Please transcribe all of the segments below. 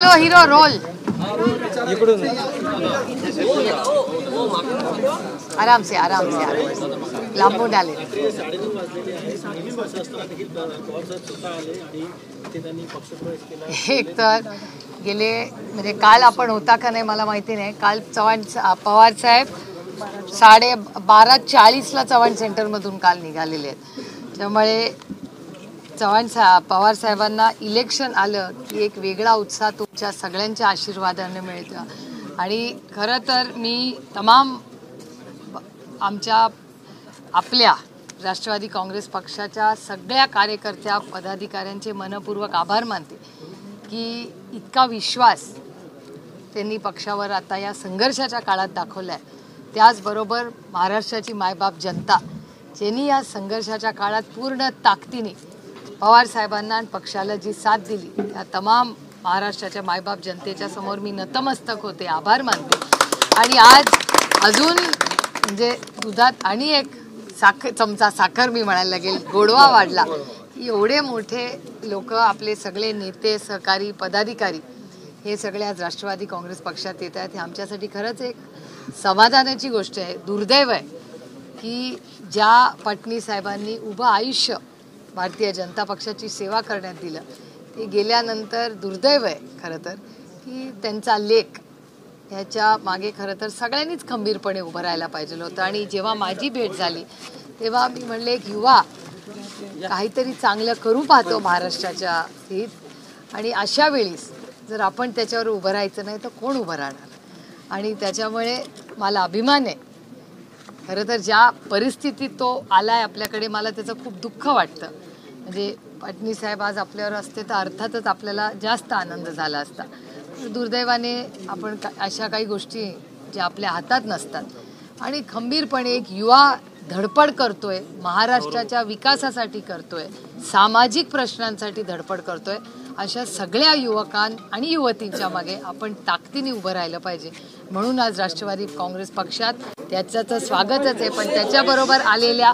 Low hero role आराम से लांबू डाले। एक तर गेले म्हणजे काल आपण होता का नाही मला माहिती नाही। काल पवार साहेब 12:40ला चव्हाण सेंटर मधून काल निघालेले आहेत। त्यामुळे पवार साहेबांना इलेक्शन आलं की एक वेगळा उत्साह तुमच्या सगळ्यांच्या आशीर्वादाने मिळतो। आणि खरं तर मी तमाम आपल्या राष्ट्रवादी काँग्रेस पक्षाच्या सगळ्या कार्यकर्त्या पदाधिकाऱ्यांचे मनपूर्वक आभार मानते की इतका विश्वास त्यांनी पक्षावर आता या संघर्षाच्या काळात दाखवलाय। त्याचबरोबर महाराष्ट्राची मायबाप जनता ज्यांनी या संघर्षाच्या काळात पूर्ण ताकदीने पवार साहेबांना आणि पक्षाला जी साथ दिली त्या तमाम महाराष्ट्राच्या मायबाप जनतेच्या समोर मी नतमस्तक होते, आभार मानते। आणि आज अजून म्हणजे दुधात आणि एक चमचा साखर मी म्हणायला लागेल, गोडवा वाढला की एवढे मोठे लोक आपले सगळे नेते सहकारी पदाधिकारी हे सगळे आज राष्ट्रवादी काँग्रेस पक्षात येत आहेत। हे आमच्यासाठी खरंच एक समाधानाची गोष्ट आहे। दुर्दैव आहे की ज्या पटणी साहेबांनी उभं आयुष्य भारतीय जनता पक्षाची सेवा करण्यात दिलं ते गेल्यानंतर दुर्दैव आहे खरं तर की त्यांचा लेख ह्याच्या मागे खरं तर सगळ्यांनीच खंबीरपणे उभं राहायला पाहिजे होतं। आणि जेव्हा माझी भेट झाली तेव्हा मी म्हणले एक युवा काहीतरी चांगलं करू पाहतो महाराष्ट्राच्या हित, आणि अशा वेळीस जर आपण त्याच्यावर उभं राहायचं नाही तर कोण उभं राहणार। आणि त्याच्यामुळे मला अभिमान आहे खरं तर ज्या परिस्थितीत तो आलाय आपल्याकडे, मला त्याचं खूप दुःख वाटतं। म्हणजे पटणी साहेब आज आपल्यावर असते तर अर्थातच आपल्याला जास्त आनंद झाला असता। दुर्दैवाने आपण अशा काही गोष्टी ज्या आपल्या हातात नसतात आणि खंबीरपणे एक युवा धडपड करतोय, महाराष्ट्राच्या विकासासाठी करतोय, सामाजिक प्रश्नांसाठी धडपड करतोय, अशा सगळ्या युवकां आणि युवतींच्या मागे आपण ताकदीने उभं राहिलं पाहिजे। म्हणून आज राष्ट्रवादी काँग्रेस पक्षात त्याचं स्वागतच आहे, पण त्याच्याबरोबर आलेल्या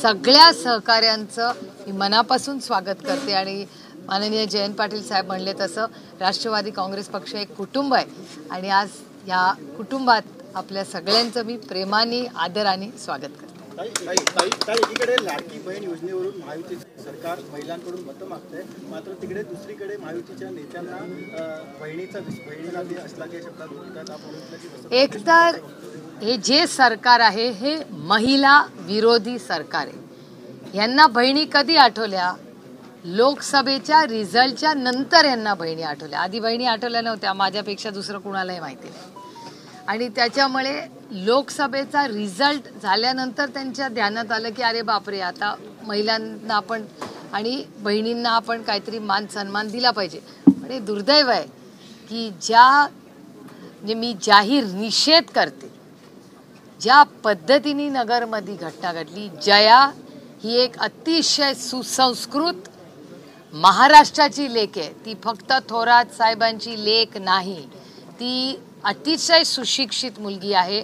सगळ्या सहकाऱ्यांचं मी मनापासून स्वागत करते। आणि माननीय जयंत पाटील साहेब म्हणले तसं राष्ट्रवादी काँग्रेस पक्ष एक कुटुंब आहे आणि आज या कुटुंबात आपल्या सगळ्यांचं मी प्रेमाने आदराने स्वागत करते। एकीकडे लाडकी बहीण योजनेवरून महायुतीचे सरकार महिलांकडून मतं मागतंय, मात्र तिकडे दुसरीकडे महायुतीच्या नेत्यांना बहिणीला दे असला काही शब्दात बोलतात। एक तर हे जे सरकार आहे हे महिला विरोधी सरकार आहे। यांना बहिणी कधी आठवल्या? लोकसभेच्या रिझल्टच्या नंतर यांना बहिणी आठवल्या, आधी बहिणी आठवल्या नव्हत्या माझ्यापेक्षा दुसरं कुणालाही माहिती नाही। आणि त्याच्यामुळे लोकसभेचा रिझल्ट झाल्यानंतर त्यांच्या ध्यानात आलं की अरे बापरे, आता महिलांना आपण आणि बहिणींना आपण काहीतरी मान सन्मान दिला पाहिजे। पण हे दुर्दैव आहे की म्हणजे मी जाहीर निषेध करते ज्या पद्धतीने नगरमध्ये घटना घडली। जया ही एक अतिशय सुसंस्कृत महाराष्ट्राची लेक आहे, ती फक्त थोरात साहेबांची लेक नाही, ती अतिशय सुशिक्षित मुलगी आहे।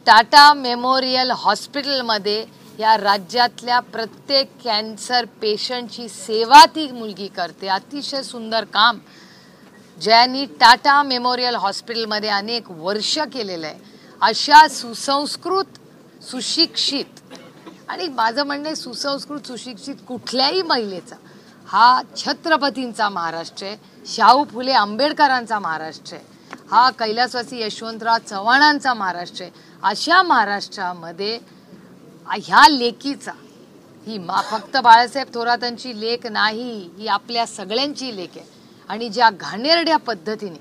टाटा मेमोरियल हॉस्पिटलमध्ये या राज्यातल्या प्रत्येक कॅन्सर पेशंटची सेवा ती मुलगी करते, अतिशय सुंदर काम जयानी टाटा मेमोरियल हॉस्पिटलमध्ये अनेक वर्ष केलेलं आहे। अशा सुसंस्कृत सुशिक्षित, आणि माझं म्हणणं सुसंस्कृत सुशिक्षित कुठल्याही महिलेचा हा छत्रपतींचा महाराष्ट्र आहे, शाहू फुले आंबेडकरांचा महाराष्ट्र आहे, हा कैलासवासी यशवंतराव चव्हाणांचा महाराष्ट्र आहे। अशा महाराष्ट्रामध्ये ह्या लेकीचा ही फक्त बाळासाहेब थोरातांची लेक नाही, ही आपल्या सगळ्यांची लेक आहे। आणि ज्या घाणेरड्या पद्धतीने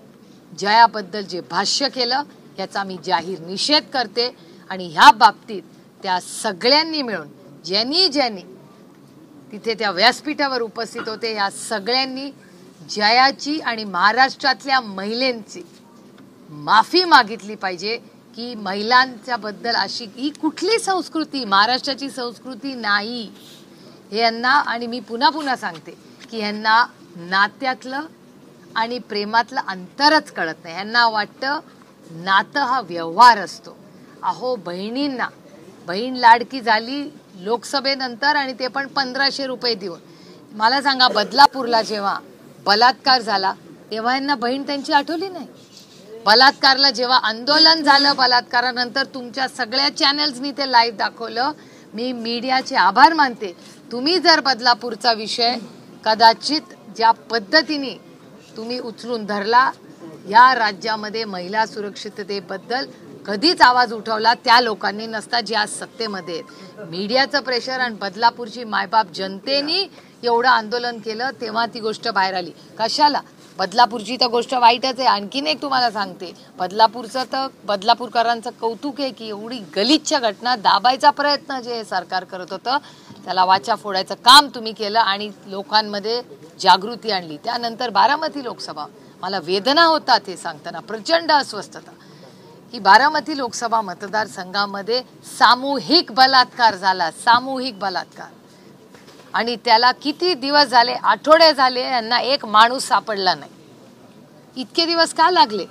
जयाबद्दल जे भाष्य केलं याचा मी जाहीर निषेध करते। आणि ह्या बाबतीत त्या सगळ्यांनी मिळून ज्यांनी तिथे त्या व्यासपीठावर उपस्थित होते या सगळ्यांनी जयाची आणि महाराष्ट्रातल्या महिलांची माफी मागितली पाहिजे की महिलांच्या बद्दल अशी ही कुठली संस्कृती, महाराष्ट्राची संस्कृती नाही हे यांना। आणि मी पुन्हा सांगते की यांना नात्यातलं आणि प्रेमातलं अंतरच कळत नाही। यांना वाटतं नातं हा व्यवहार असतो। अहो बहिणींना बहीण लाडकी झाली लोकसभेनंतर आणि ते पण 1500 रुपये देऊन। मला सांगा बदलापूरला जेव्हा बलात्कार झाला तेव्हा यांना बहीण त्यांची आठवली नाही. बलात्कारला जेव्हा आंदोलन झालं बलात्कारानंतर तुमच्या सगळ्या चॅनल्सनी ते लाईव्ह दाखवलं. मी मीडियाचे आभार मानते. तुम्ही जर बदलापूरचा विषय कदाचित ज्या पद्धतीने तुम्ही उचलून धरला, या राज्यामध्ये महिला सुरक्षिततेबद्दल कधीच आवाज उठवला त्या लोकांनी नसता जे आज सत्तेमध्ये आहेत. मीडियाचं प्रेशर आणि बदलापूरची मायबाप जनतेने एवढं आंदोलन केलं तेव्हा ती गोष्ट बाहेर आली. कशाला? बदलापूरची तर गोष्ट वाईटच आहे. आणखीन एक तुम्हाला सांगते, बदलापूरचं तर बदलापूरकरांचं कौतुक आहे की एवढी गलिच्छ घटना दाबायचा प्रयत्न जे हे सरकार करत होतं त्याला वाचा फोडायचं काम तुम्ही केलं आणि लोकांमध्ये जागृती आणली. त्यानंतर बारामती लोकसभा, मला वेदना होतात हे सांगताना, प्रचंड अस्वस्थता की बारामती लोकसभा मतदारसंघामध्ये सामूहिक बलात्कार झाला. सामूहिक बलात्कार. आणि त्याला किती दिवस झाले, आठवडे झाले, यांना एक माणूस सापडला नाही. इतके दिवस का लागले?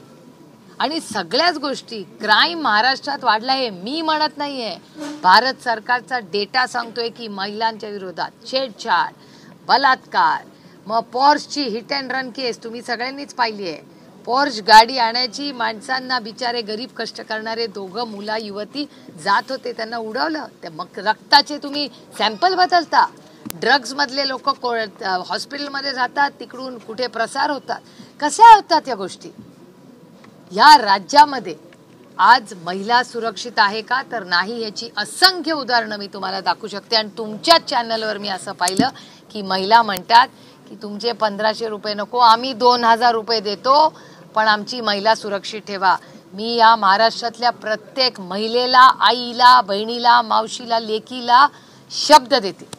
आणि सगळ्याच गोष्टी क्राईम महाराष्ट्रात वाढला आहे. मी म्हणत नाहीये, भारत सरकारचा डेटा सांगतोय की महिलांच्या विरोधात छेडछाड, बलात्कार, मग पॉर्शची हिट अँड रन केस तुम्ही सगळ्यांनीच पाहिली आहे. पॉर्श गाडी आणायची, माणसांना बिचारे गरीब कष्ट करणारे दोघं मुला युवती जात होते, त्यांना उडवलं. ते मग रक्ताचे तुम्ही सॅम्पल बदलता. ड्रग्ज मधले लोक हॉस्पिटलमध्ये जातात, तिकडून कुठे प्रसार होतात. कशा होतात या गोष्टी? या राज्यामध्ये आज महिला सुरक्षित आहे का? तर नाही. याची असंख्य उदाहरणं मी तुम्हाला दाखवू शकते. आणि तुमच्याच चॅनलवर मी असं पाहिलं की महिला म्हणतात की तुमचे 1500 रुपये नको, आम्ही 2000 रुपये देतो, पण आमची महिला सुरक्षित ठेवा. मी या महाराष्ट्रातल्या प्रत्येक महिलेला, आईला, बहिणीला, मावशीला, लेकीला शब्द देते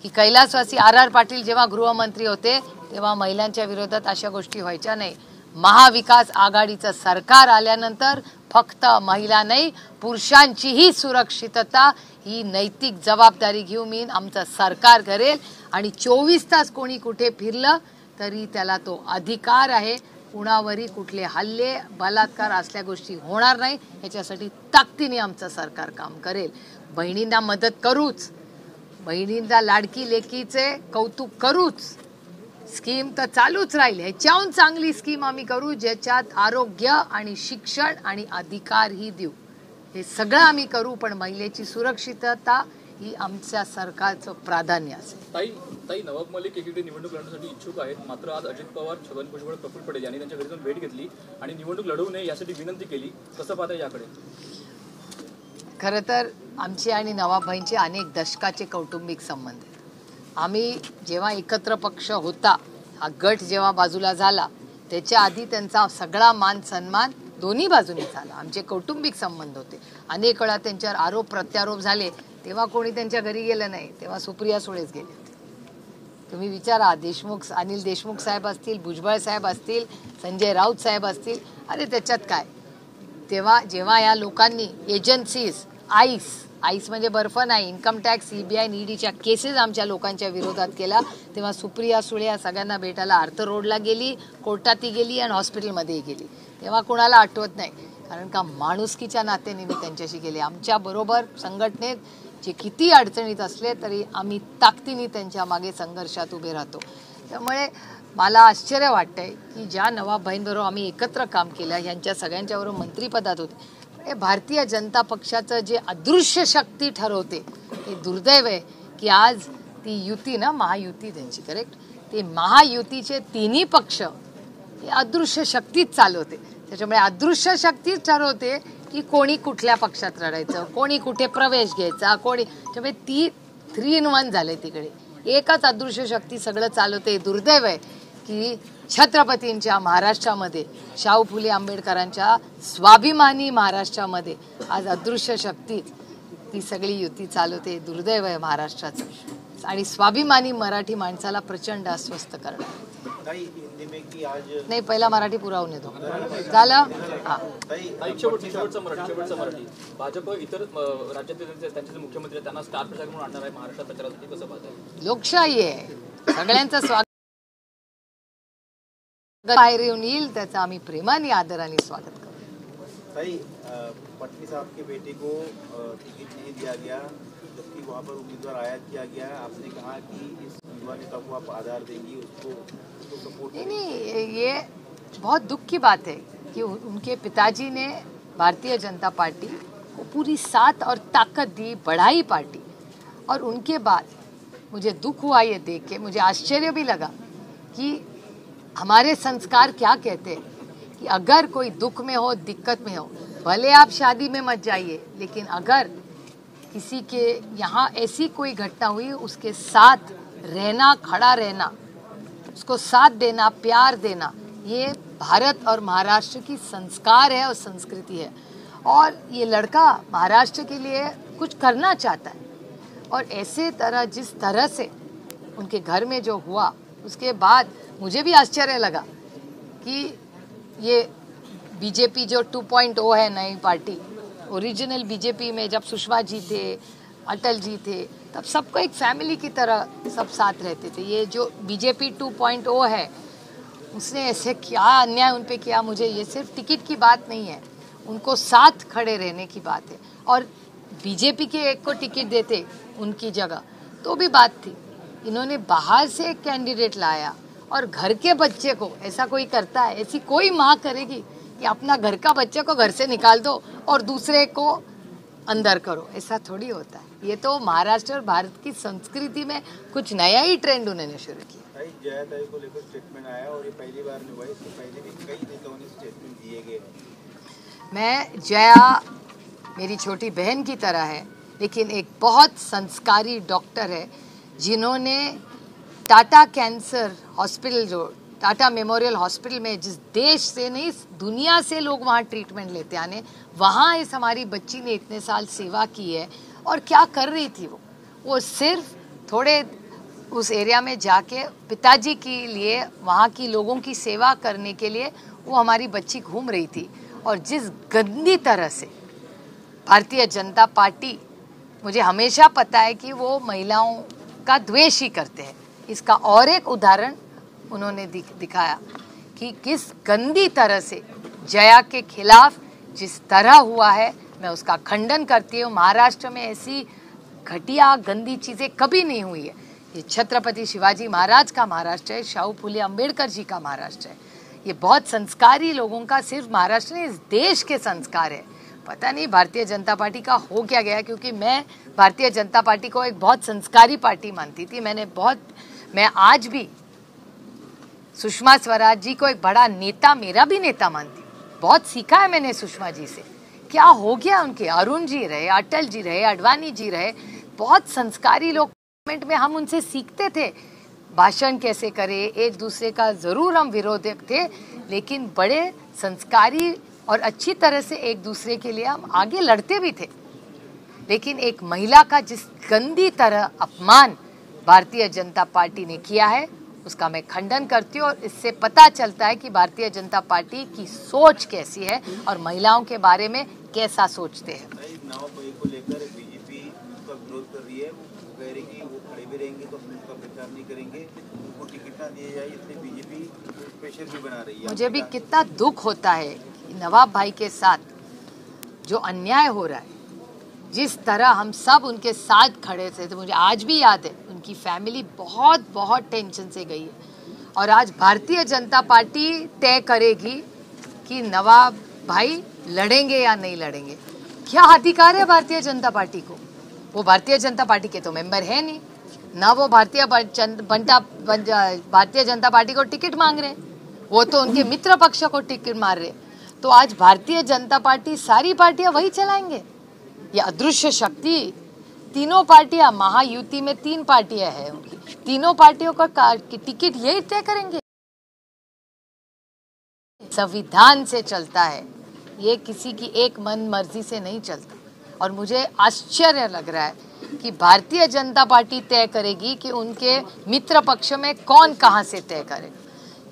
की कैलासवासी RR पाटील जेव्हा गृहमंत्री होते तेव्हा महिलांच्या विरोधात अशा गोष्टी व्हायच्या नाही. महाविकास आघाडीचं सरकार आल्यानंतर फक्त महिला नाही, पुरुषांचीही सुरक्षितता ही नैतिक जबाबदारी घेऊन मी आमचं सरकार करेल. आणि 24 तास कोणी कुठे फिरलं तरी त्याला तो अधिकार आहे. कुणावरही कुठले हल्ले, बलात्कार असल्या गोष्टी होणार नाही, याच्यासाठी ताकदीने आमचं सरकार काम करेल. बहिणींना मदत करूच, बहिणींना लाडकी लेकीचे कौतुक करूच, स्कीम तर चालूच राहील. ह्याच्याहून चांगली स्कीम आम्ही करू ज्याच्यात आरोग्य आणि शिक्षण आणि अधिकारही देऊ. हे सगळं आम्ही करू, पण महिलेची सुरक्षितता ही आमच्या सरकारचं प्राधान्य असेल. ताई नवाब मलिक एकीकडे निवडणूक लढवण्यासाठी इच्छुक आहेत, मात्र आज अजित पवार, छगन भुजबळ, प्रफुल्ल पटेल यांनी त्यांच्या घरी जाऊन भेट घेतली आणि निवडणूक लढवू नये यासाठी विनंती केली. कसं पाहता याकडे? खरं तर आमचे आणि नवाब भाईंचे अनेक दशकाचे कौटुंबिक संबंध आहेत. आम्ही जेव्हा एकत्र पक्ष होता, हा गट जेव्हा बाजूला झाला, त्याच्या आधी त्यांचा सगळा मान सन्मान दोन्ही बाजूने झाला. आमचे कौटुंबिक संबंध होते. अनेक वेळा त्यांच्यावर आरोप प्रत्यारोप झाले, तेव्हा कोणी त्यांच्या घरी गेलं नाही, तेव्हा सुप्रिया सुळेच गेले होते. तुम्ही विचारा, देशमुख, अनिल देशमुख साहेब असतील, भुजबळ साहेब असतील, संजय राऊत साहेब असतील, अरे त्याच्यात काय. तेव्हा जेव्हा या लोकांनी एजन्सीज, आईस म्हणजे बर्फ नाही, इन्कम टॅक्स, CBI, EDच्या केसेस आमच्या लोकांच्या विरोधात केला, तेव्हा सुप्रिया सुळे या सगळ्यांना भेटायला आर्थर रोडला गेली, कोर्टातही गेली आणि हॉस्पिटलमध्येही गेली. तेव्हा कुणाला आठवत नाही, कारण का माणुसकीच्या नात्याने मी त्यांच्याशी गेले. आमच्याबरोबर संघटनेत जे किती अडचणीत असले तरी आम्ही ताकदीने त्यांच्या मागे संघर्षात उभे राहतो. त्यामुळे मला आश्चर्य वाटतंय की ज्या नवाब भाईंबरोबर आम्ही एकत्र काम केलं, यांच्या सगळ्यांच्याबरोबर मंत्रिपदात होते, हे भारतीय जनता पक्षाचं जे अदृश्य शक्ती ठरवते, हे दुर्दैव आहे की आज ती युती ना, महायुती त्यांची, करेक्ट, ते महायुतीचे तिन्ही पक्ष हे अदृश्य शक्तीच चालवते. त्याच्यामुळे अदृश्य शक्तीच ठरवते की कोणी कुठल्या पक्षात लढायचं, कोणी कुठे प्रवेश घ्यायचा, कोणी. त्यामुळे ती 3 in 1 झाले तिकडे. एकच अदृश्य शक्ती सगळं चालवते. दुर्दैव आहे की छत्रपतींच्या महाराष्ट्रामध्ये, शाहू फुले आंबेडकरांच्या स्वाभिमानी महाराष्ट्रामध्ये आज अदृश्य शक्ती ती सगळी युती चालवते. दुर्दैव आहे महाराष्ट्राचं. आणि स्वाभिमानी मराठी माणसाला प्रचंड अस्वस्थ करणार. नाही, पहिला मराठी पुरावून येतो झालं. हा, शेवटचं मराठी. भाजप इतर राज्यातील त्यांचे मुख्यमंत्री त्यांना स्टार प्रचारक म्हणून आणणार आहे महाराष्ट्रात प्रचारासाठी. कसं पाहताय? लोकशाही आहे, सगळ्यांचं स्वागत बाहेर येऊन येईल त्याचं आम्ही प्रेमाने आदराने स्वागत करू. पटनी साहब की बेटी को टिकट नहीं दिया गया, जबकि वहाँ पर उम्मीदवार आयात किया गया. आपने कहा कि इस युवा नेता को आप आधार देंगी, उसको सपोर्ट. नहीं, ये बहुत दुख की बात है कि उनके पिताजी ने भारतीय जनता पार्टी को पूरी साथ और ताकत दी, बढ़ाई पार्टी, और उनके बाद मुझे दुख हुआ ये देख के, मुझे आश्चर्य भी लगा कि हमारे संस्कार क्या कहते हैं कि अगर कोई दुख में हो, दिक्कत में हो, भले आप शादी में मत जाइए, लेकिन अगर किसी के यहाँ ऐसी कोई घटना हुई, उसके साथ रहना, खड़ा रहना, उसको साथ देना, प्यार देना, ये भारत और महाराष्ट्र की संस्कार है और संस्कृति है। और ये लड़का महाराष्ट्र के लिए कुछ करना चाहता है, और ऐसे तरह जिस तरह से उनके घर में जो हुआ, उसके बाद मुझे भी आश्चर्य लगा कि ये बीजेपी जो 2.0 है, नई पार्टी, ओरिजिनल बीजेपी में जब सुषमा जी थे, अटल जी थे, तब सबको एक फैमिली की तरह सब साथ रहते थे। ये जो बीजेपी 2.0 है, उसने ऐसे क्या अन्याय उन पे किया, मुझे ये सिर्फ टिकट की बात नहीं है, उनको साथ खड़े रहने की बात है। और बीजेपी के एक को टिकट देते उनकी जगह तो भी बात थी, इन्होंने बाहर से एक कैंडिडेट लाया और घर के बच्चे को, ऐसा कोई करता है? ऐसी कोई माँ करेगी कि अपना घर का बच्चे को घर से निकाल दो और दूसरे को अंदर करो? ऐसा थोड़ी होता है। ये तो महाराष्ट्र और भारत की संस्कृति में कुछ नया ही ट्रेंड उन्होंने शुरू किया। जया ताई को लेकर स्टेटमेंट आया और ये पहली बार नहीं हुआ, इससे पहले भी कई नेताओं ने स्टेटमेंट दिए गए। मैं, जया मेरी छोटी बहन की तरह है, लेकिन एक बहुत संस्कारी डॉक्टर है, जिन्होंने टाटा कैंसर हॉस्पिटल, जो टाटा मेमोरियल हॉस्पिटल में, जिस देश से नहीं दुनिया से लोग वहाँ ट्रीटमेंट लेते आने, वहाँ इस हमारी बच्ची ने इतने साल सेवा की है। और क्या कर रही थी वो सिर्फ थोड़े उस एरिया में जाके पिताजी के लिए, वहाँ की लोगों की सेवा करने के लिए वो हमारी बच्ची घूम रही थी। और जिस गंदी तरह से भारतीय जनता पार्टी, मुझे हमेशा पता है कि वो महिलाओं का द्वेष ही करते हैं, इसका और एक उदाहरण उन्होंने दिखाया कि किस गंदी तरह से जया के खिलाफ जिस तरह हुआ है, मैं उसका खंडन करती हूँ। महाराष्ट्र में ऐसी घटिया गंदी चीज़ें कभी नहीं हुई है। ये छत्रपति शिवाजी महाराज का महाराष्ट्र है, शाहू फुले अम्बेडकर जी का महाराष्ट्र है। ये बहुत संस्कारी लोगों का सिर्फ महाराष्ट्र नहीं, इस देश के संस्कार है। पता नहीं भारतीय जनता पार्टी का हो क्या गया, क्योंकि मैं भारतीय जनता पार्टी को एक बहुत संस्कारी पार्टी मानती थी। मैं आज भी सुषमा स्वराज जी को एक बड़ा नेता, मेरा भी नेता मानती हूँ। बहुत सीखा है मैंने सुषमा जी से। क्या हो गया उनके? अरुण जी रहे, अटल जी रहे, अडवाणी जी रहे, बहुत संस्कारी लोग में हम उनसे सीखते थे भाषण कैसे करे। एक दूसरे का जरूर हम विरोधक थे, लेकिन बड़े संस्कारी और अच्छी तरह से एक दूसरे के लिए हम आगे लड़ते भी थे। लेकिन एक महिला का जिस गंदी तरह अपमान भारतीय जनता पार्टी ने किया है, उसका मैं खंडन करती हूँ। और इससे पता चलता है कि भारतीय जनता पार्टी की सोच कैसी है और महिलाओं के बारे में कैसा सोचते हैं। को लेकर बीजेपी उसका विरोध कर रही है, वो कह रही कि वो खड़े भी रहेंगे तो हम उसका प्रचार नहीं करेंगे, उनको टिकट ना दिए जाए, इसलिए बीजेपी प्रेशर भी बना रही है। मुझे भी कितना दुख होता है कि नवाब भाई के साथ जो अन्याय हो रहा है, जिस तरह हम सब उनके साथ खड़े थे, तो मुझे आज भी याद है उनकी फैमिली बहुत टेंशन से गई है। और आज भारतीय जनता पार्टी तय करेगी कि नवाब भाई लड़ेंगे या नहीं लड़ेंगे। क्या अधिकार है भारतीय जनता पार्टी को? वो भारतीय जनता पार्टी के तो मेंबर है नहीं ना, वो भारतीय जनता पार्टी को टिकट मांग रहे हैं, वो तो उनके मित्र पक्ष को टिकट मार रहे। तो आज भारतीय जनता पार्टी, सारी पार्टियां वही चलाएंगे। ये अदृश्य शक्ति, तीनों पार्टियां, महायुति में 3 पार्टियां हैं उनकी, तीनों पार्टियों का टिकट यही तय करेंगे। संविधान से चलता है, ये किसी की एक मन मर्जी से नहीं चलता। और मुझे आश्चर्य लग रहा है कि भारतीय जनता पार्टी तय करेगी कि उनके मित्र पक्ष में कौन कहां से तय करे।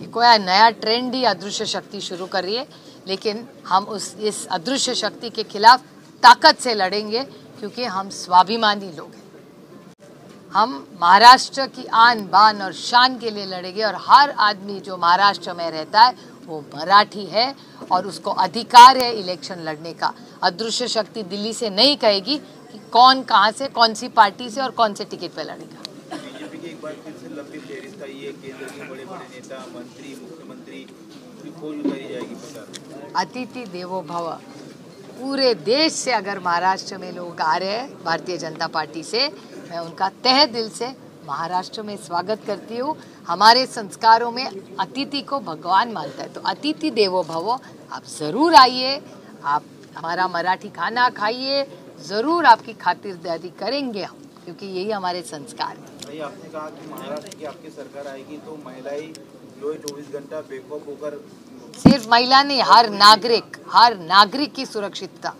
ये कोई नया ट्रेंड ही अदृश्य शक्ति शुरू कर रही है, लेकिन हम इस अदृश्य शक्ति के खिलाफ ताकत से लड़ेंगे, क्योंकि हम स्वाभिमानी लोग हैं। हम महाराष्ट्र की आन बान और शान के लिए लड़ेंगे, और हर आदमी जो महाराष्ट्र में रहता है वो मराठी है और उसको अधिकार है इलेक्शन लड़ने का। अदृश्य शक्ति दिल्ली से नहीं कहेगी कि कौन कहां से, कौन सी पार्टी से और कौन से टिकट पे लड़ेगा। बीजेपी की एक बार फिर से लंबी फेहरिस्त आई है, केंद्र के बड़े बड़े नेता, मंत्री, मुख्यमंत्री, पूरी कौन उतारी जाएगी प्रचार? अतिथि देवो भव। पूरे देश से अगर महाराष्ट्र में लोग आ रहे हैं भारतीय जनता पार्टी से, मैं उनका तहे दिल से महाराष्ट्र में स्वागत करती हूँ। हमारे संस्कारों में अतिथि को भगवान मानता है, तो अतिथि देवो भव। आप ज़रूर आइए, आप हमारा मराठी खाना खाइए, ज़रूर आपकी खातिरदारी करेंगे हम, क्योंकि यही हमारे संस्कार हैं। भाई आपने कहा कि महाराष्ट्र की आपकी सरकार आएगी तो महिलाएं जो 24 घंटा बेखौफ होकर, सिर्फ महिला नहीं, हर नागरिक की सुरक्षितता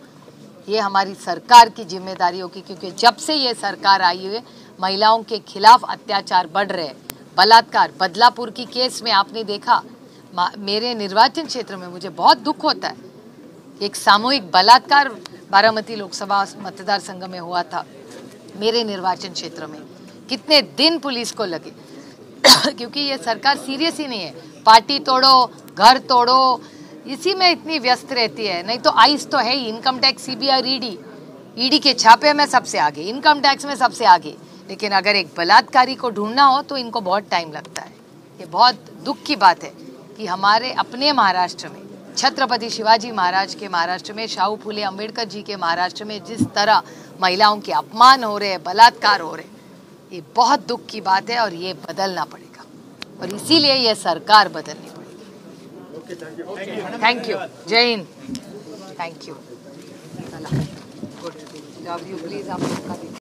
ये हमारी सरकार की जिम्मेदारी होगी, क्योंकि जब से ये सरकार आई है महिलाओं के खिलाफ अत्याचार बढ़ रहे हैं। बलात्कार, बदलापुर की केस में आपने देखा, मेरे निर्वाचन क्षेत्र में मुझे बहुत दुख होता है। एक सामूहिक बलात्कार बारामती लोकसभा मतदार संघ में हुआ था मेरे निर्वाचन क्षेत्र में। कितने दिन पुलिस को लगे क्योंकि ये सरकार सीरियस ही नहीं है। पार्टी तोड़ो, घर तोड़ो, इसी में इतनी व्यस्त रहती है। नहीं तो आइस तो है ही, इनकम टैक्स, सीबीआई, ईडी के छापे में सबसे आगे, इनकम टैक्स में सबसे आगे। लेकिन अगर एक बलात्कारी को ढूंढना हो तो इनको बहुत टाइम लगता है। ये बहुत दुख की बात है कि हमारे अपने महाराष्ट्र में, छत्रपति शिवाजी महाराज के महाराष्ट्र में, शाहू फूले अम्बेडकर जी के महाराष्ट्र में जिस तरह महिलाओं के अपमान हो रहे हैं, बलात्कार हो रहे हैं, ये बहुत दुख की बात है और ये बदलना पड़ेगा। और इसीलिए ये सरकार बदलनी पड़ेगी। Thank you. जय Hind. Thank you. Good. Love you. Please आप